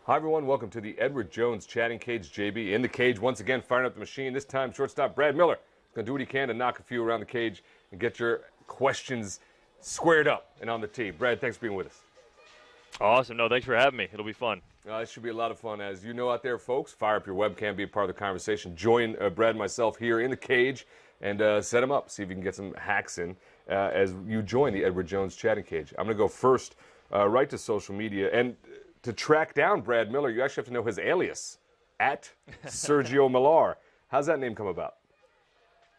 Hi, everyone. Welcome to the Edward Jones Chatting Cage. JB in the cage once again, firing up the machine. This time, shortstop Brad Miller is going to do what he can to knock a few around the cage and get your questions squared up and on the tee. Brad, thanks for being with us. Awesome. No, thanks for having me. It'll be fun. It should be a lot of fun. As you know out there, folks, fire up your webcam, be a part of the conversation. Join Brad and myself here in the cage and set them up. See if you can get some hacks in as you join the Edward Jones Chatting Cage. I'm going to go first right to social media. And to track down Brad Miller, you actually have to know his alias, at Sergio Millar. How's that name come about?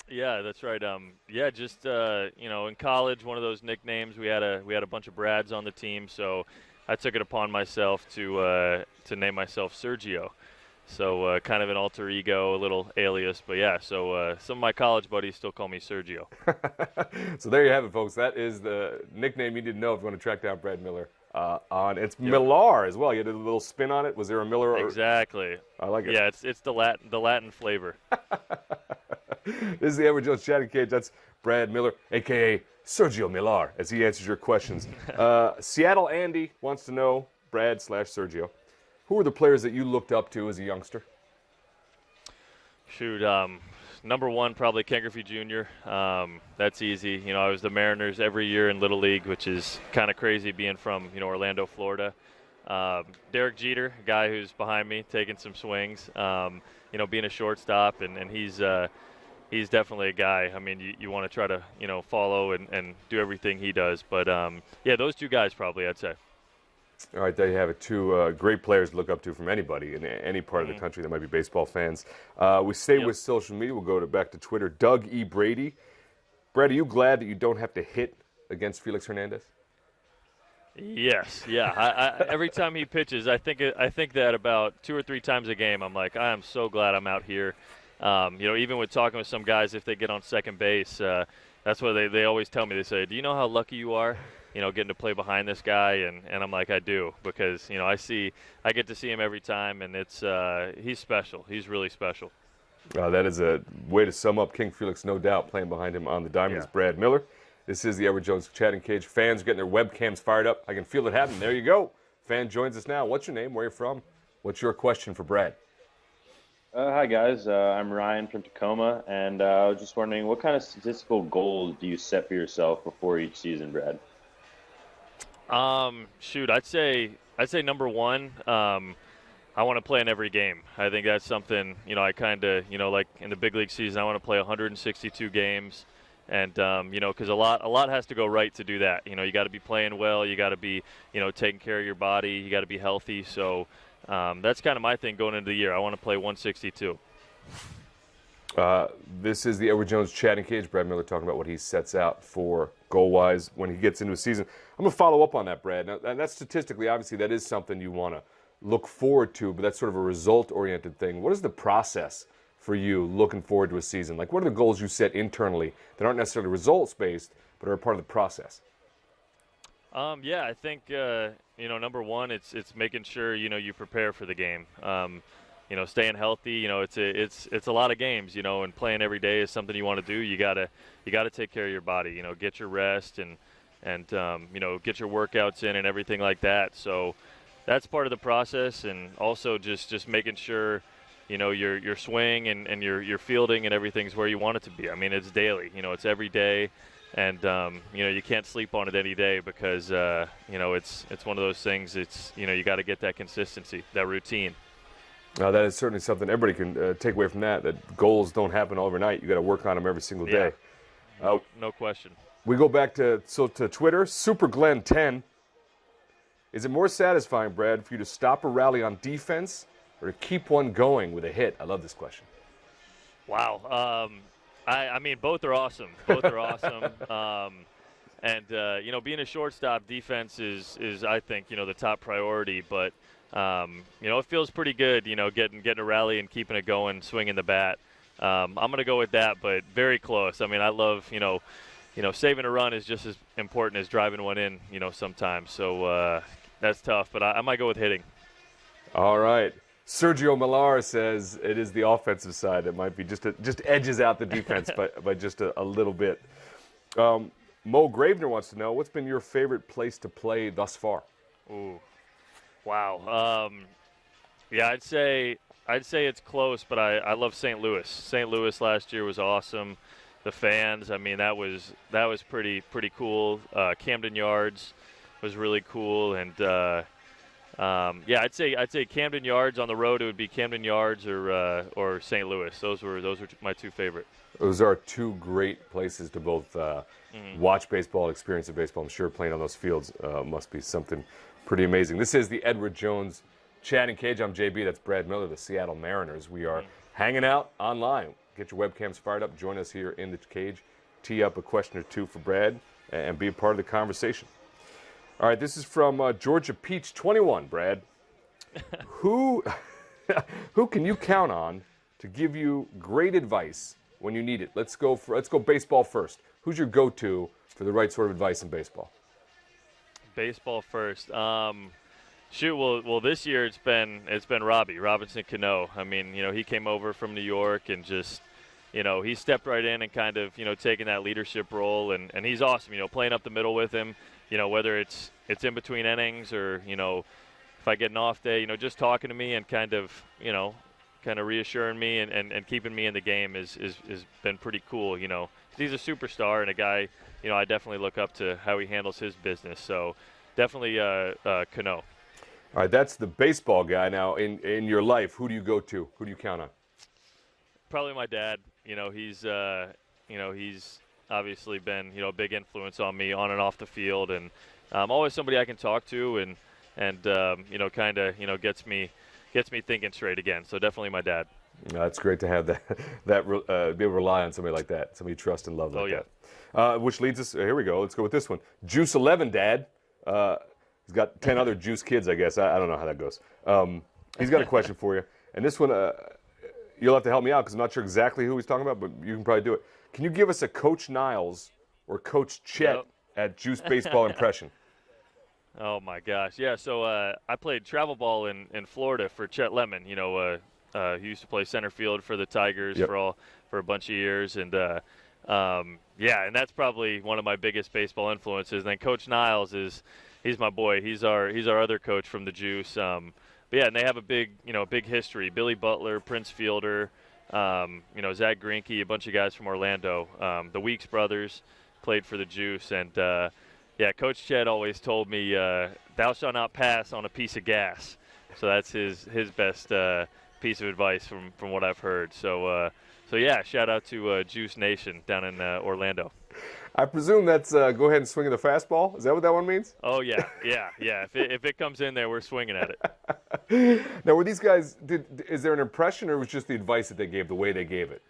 Yeah, that's right. Just in college, one of those nicknames. We had a bunch of Brads on the team, so I took it upon myself to name myself Sergio. So kind of an alter ego, a little alias. But yeah, so some of my college buddies still call me Sergio. So there you have it, folks. That is the nickname you didn't know if you want to track down Brad Miller. It's Millar as well. You had a little spin on it. Was there a Miller? Exactly. I like it. Yeah, it's the Latin flavor. This is the Edward Jones Chatting Cage. That's Brad Miller, a.k.a. Sergio Millar, as he answers your questions. Seattle Andy wants to know, Brad/Sergio, who were the players that you looked up to as a youngster? Shoot, number one, probably Ken Griffey Jr. That's easy. I was the Mariners every year in Little League, which is kind of crazy being from, Orlando, Florida. Derek Jeter, a guy who's behind me, taking some swings, being a shortstop, and he's definitely a guy. I mean, you want to try to, follow and do everything he does. But, those two guys probably, I'd say. All right, there you have it. Two great players to look up to from anybody in any part of the country that might be baseball fans. We stay with social media. We'll go back to Twitter. Doug E. Brady. Brad, are you glad that you don't have to hit against Felix Hernandez? Yes, yeah. I every time he pitches, I think that about 2 or 3 times a game. I'm like, I am so glad I'm out here. Even with talking with some guys, if they get on second base, that's what they always tell me. They say, do you know how lucky you are, getting to play behind this guy? And I'm like, I do, because, I get to see him every time, and he's special. He's really special. That is a way to sum up King Felix, no doubt, playing behind him on the diamonds. Yeah. Brad Miller. This is the Edward Jones Chatting Cage. Fans getting their webcams fired up. I can feel it happen. There you go. Fan joins us now. What's your name? Where are you from? What's your question for Brad? Hi, guys. I'm Ryan from Tacoma, and I was just wondering, what kind of statistical goals do you set for yourself before each season, Brad? I'd say number one, I want to play in every game. I think that's something, I kind of, like in the big league season, I want to play 162 games. And, because a lot has to go right to do that. You got to be playing well. You got to be, taking care of your body. You got to be healthy. So that's kind of my thing going into the year. I want to play 162. This is the Edward Jones Chatting Cage. Brad Miller talking about what he sets out for goal-wise when he gets into a season. I'm going to follow up on that, Brad. Now, and that's statistically, obviously, that is something you want to look forward to, but that's sort of a result-oriented thing. What is the process for you looking forward to a season? Like, what are the goals you set internally that aren't necessarily results-based, but are a part of the process? I think, number one, it's making sure, you prepare for the game. Staying healthy, it's a lot of games, and playing every day is something you want to do. You gotta take care of your body, get your rest and get your workouts in and everything like that. So that's part of the process, and also just making sure, your swing and your fielding and everything's where you want it to be. I mean, it's daily, it's every day, and you can't sleep on it any day because it's one of those things. It's you got to get that consistency, that routine. That is certainly something everybody can take away from that goals don't happen overnight. You got to work on them every single day. No question. We go back to Twitter. Super Glenn 10. Is it more satisfying, Brad, for you to stop a rally on defense or to keep one going with a hit? I love this question. Wow. I mean, both are awesome. Both are awesome. Being a shortstop, defense is I think, the top priority. But, it feels pretty good, getting a rally and keeping it going, swinging the bat. I'm going to go with that, but very close. I mean, I love, saving a run is just as important as driving one in, sometimes. So that's tough, but I might go with hitting. All right. Sergio Millar says it is the offensive side that might be just edges out the defense by just a little bit. Mo Gravener wants to know, what's been your favorite place to play thus far? Ooh, wow. Yeah, I'd say it's close, but I love St. Louis. St. Louis last year was awesome. The fans, I mean, that was pretty cool. Camden Yards was really cool, and yeah, I'd say Camden Yards on the road. It would be Camden Yards or St. Louis. Those were my two favorite. Those are two great places to both watch baseball, experience of baseball. I'm sure playing on those fields must be something pretty amazing. This is the Edward Jones Chatting Cage. I'm JB. That's Brad Miller, the Seattle Mariners. We are hanging out online. Get your webcams fired up. Join us here in the cage. Tee up a question or two for Brad and be a part of the conversation. All right, this is from Georgia Peach 21, Brad. Who can you count on to give you great advice when you need it? Let's go baseball first. Who's your go-to for the right sort of advice in baseball? Baseball first. Well, this year it's been Robbie Robinson Cano. I mean, he came over from New York and just, he stepped right in and kind of, taking that leadership role, and he's awesome. Playing up the middle with him. Whether it's in between innings or, if I get an off day, just talking to me and kind of reassuring me and keeping me in the game is been pretty cool. He's a superstar and a guy, I definitely look up to how he handles his business. So definitely Cano. All right, that's the baseball guy. Now, in your life, who do you go to? Who do you count on? Probably my dad. He's obviously been, a big influence on me on and off the field, and always somebody I can talk to and kind of, gets me thinking straight again. So definitely my dad. That's great to have that be able to rely on somebody like that, somebody you trust and love like that. Which leads us, here we go, let's go with this one. Juice 11, Dad. He's got 10 other Juice kids, I guess. I don't know how that goes. He's got a question for you. And this one, you'll have to help me out because I'm not sure exactly who he's talking about, but you can probably do it. Can you give us a Coach Niles or Coach Chet at Juice baseball impression? Oh, my gosh. Yeah, so I played travel ball in Florida for Chet Lemon. He used to play center field for the Tigers for a bunch of years. And, and that's probably one of my biggest baseball influences. And then Coach Niles he's my boy. He's our other coach from the Juice. But yeah, and they have a big history. Billy Butler, Prince Fielder, Zach Greinke, a bunch of guys from Orlando. The Weeks brothers played for the Juice, and Coach Chet always told me, "Thou shalt not pass on a piece of gas." So that's his best piece of advice from what I've heard. So shout out to Juice Nation down in Orlando. I presume that's go ahead and swing at the fastball. Is that what that one means? Oh, yeah. If it comes in there, we're swinging at it. Now, were these guys, is there an impression or was it just the advice that they gave, the way they gave it?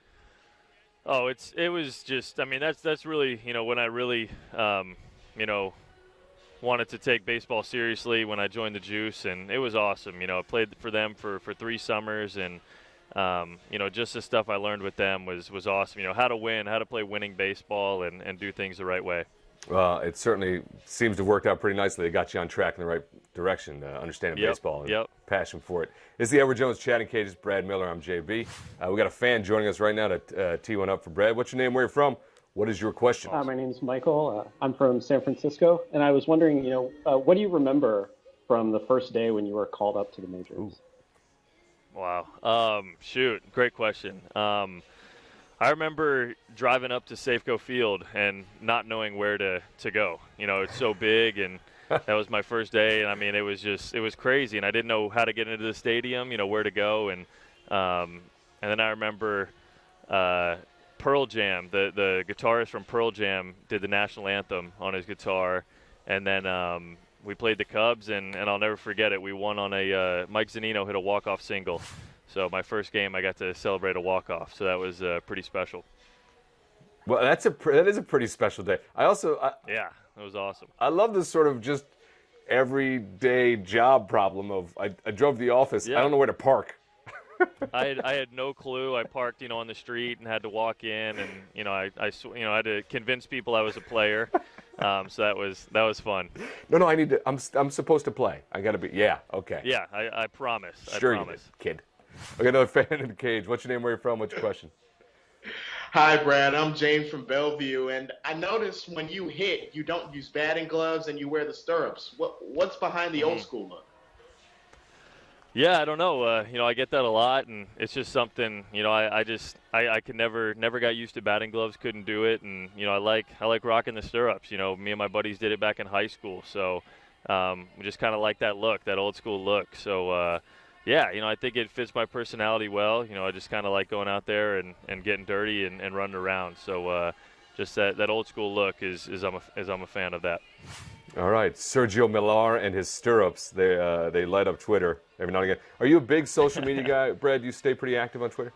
Oh, it was just, I mean, that's really, when I really, wanted to take baseball seriously when I joined the Juice, and it was awesome. I played for them for 3 summers, and just the stuff I learned with them was awesome. How to win, how to play winning baseball and do things the right way. Well, it certainly seems to have worked out pretty nicely. They got you on track in the right direction, understanding baseball and passion for it. This is the Edward Jones Chatting Cage. It's Brad Miller. I'm JB. We got a fan joining us right now to tee one up for Brad. What's your name? Where are you from? What is your question? My name is Michael. I'm from San Francisco, and I was wondering, what do you remember from the first day when you were called up to the majors? Ooh. Wow. Great question. I remember driving up to Safeco Field and not knowing where to go. It's so big, and that was my first day. And I mean, it was crazy, and I didn't know how to get into the stadium, where to go. And then I remember Pearl Jam, the guitarist from Pearl Jam did the national anthem on his guitar. And then we played the Cubs, and I'll never forget it. We won on a Mike Zunino hit a walk-off single. So my first game, I got to celebrate a walk-off. So that was pretty special. Well, that is a pretty special day. Yeah, it was awesome. I love this sort of just everyday job problem of I drove to the office. Yeah. I don't know where to park. I had no clue. I parked, on the street and had to walk in, and I had to convince people I was a player. So that was fun. No, I need to. I'm supposed to play. I got to be. Yeah. Okay. Yeah, I promise. Sure, I promise. You did, kid. I got another fan in the cage. What's your name? Where you from? What's your question? Hi, Brad. I'm James from Bellevue, and I noticed when you hit, you don't use batting gloves and you wear the stirrups. What's behind the old school look? Yeah, I don't know. You know, I get that a lot, and it's just something. You know, I could never got used to batting gloves. Couldn't do it, and you know, I like rocking the stirrups. You know, me and my buddies did it back in high school, so we just kind of like that look, that old school look. So yeah, you know, I think it fits my personality well. You know, I just kind of like going out there and getting dirty and running around. So just that old school look is I'm a fan of that. All right, Sergio Millar and his stirrups. They light up Twitter every now and again. Are you a big social media guy, Brad? Do you stay pretty active on Twitter?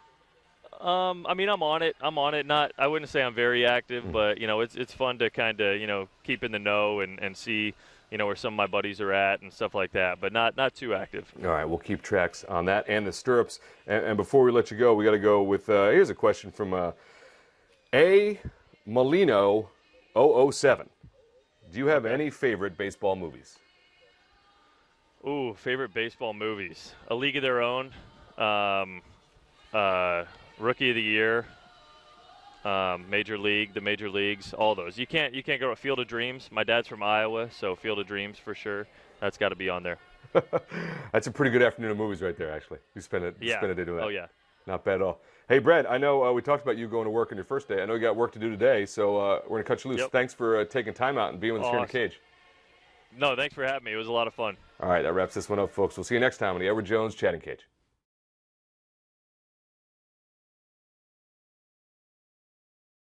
I mean, I'm on it. Not. I wouldn't say I'm very active, but you know, it's fun to kind of, you know, keep in the know and see, you know, where some of my buddies are at and stuff like that. But not too active. All right, we'll keep tracks on that and the stirrups. And before we let you go, we got to go with. Here's a question from A Molino 007. Do you have any favorite baseball movies? Ooh, favorite baseball movies. A League of Their Own, Rookie of the Year, Major League, the Major Leagues, all those. You can't go to Field of Dreams. My dad's from Iowa, so Field of Dreams for sure. That's got to be on there. That's a pretty good afternoon of movies right there, actually. You spend a day doing that. Oh, yeah. Not bad at all. Hey, Brad, I know we talked about you going to work on your first day. I know you got work to do today, so we're going to cut you loose. Yep. Thanks for taking time out and being with us here in the cage. No, thanks for having me. It was a lot of fun. All right, that wraps this one up, folks. We'll see you next time on the Edward Jones Chatting Cage.